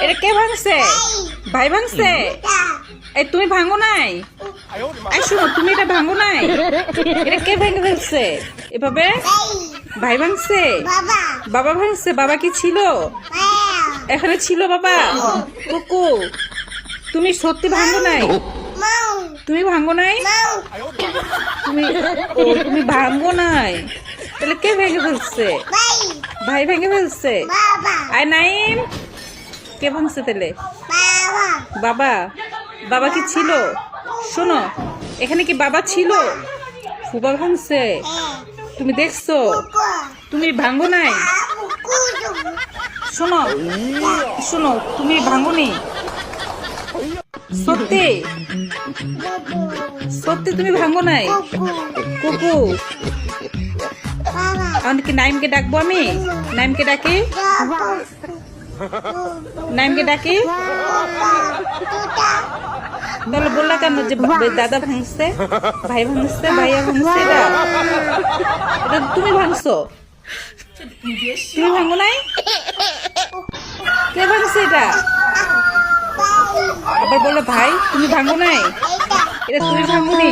এটা কে ভাঙছে? ভাই ভাঙছে? এই তুমি ভাঙো নাই? এই শোনো, তুমি এটা ভাঙো নাই? এটা কে ভেঙে ফেলছে এভাবে? ভাই ভাঙছে? বাবা ভাঙছে? বাবা কি ছিল এখানে? ছিল বাবা? কুকু, তুমি সত্যি ভাঙো নাই? তুমি ভাঙো নাই? তুমি ভাঙো নাই? তাহলে কে ভেঙে ফেলছে? ভাই ভেঙে ফেলছে? আয় নাইম, কে ভাঙছে তাহলে? বাবা। বাবা কি ছিল? শোনো, এখানে কি বাবা ছিল? ফুবা ভাঙছে? তুমি দেখছো? তুমি ভাঙো নাই? শোনো শোনো, তুমি ভাঙোনি? সত্যি সত্যি তুমি ভাঙো নাই? কুকু, কি নাইমকে ডাকবো? আমি নাইমকে ডাকি? নাইমকে ডাকি? তাহলে বললা কেন যে দাদা ভাঙছে, ভাই ভাঙছে, ভাইয়া ভাঙছে? এটা তুমি ভাঙছো? তুমি ভাঙো নাই? কে ভাঙছে এটা? আবার বলে ভাই, তুমি ভাঙো নাই? এটা তুমি ভাঙোনি?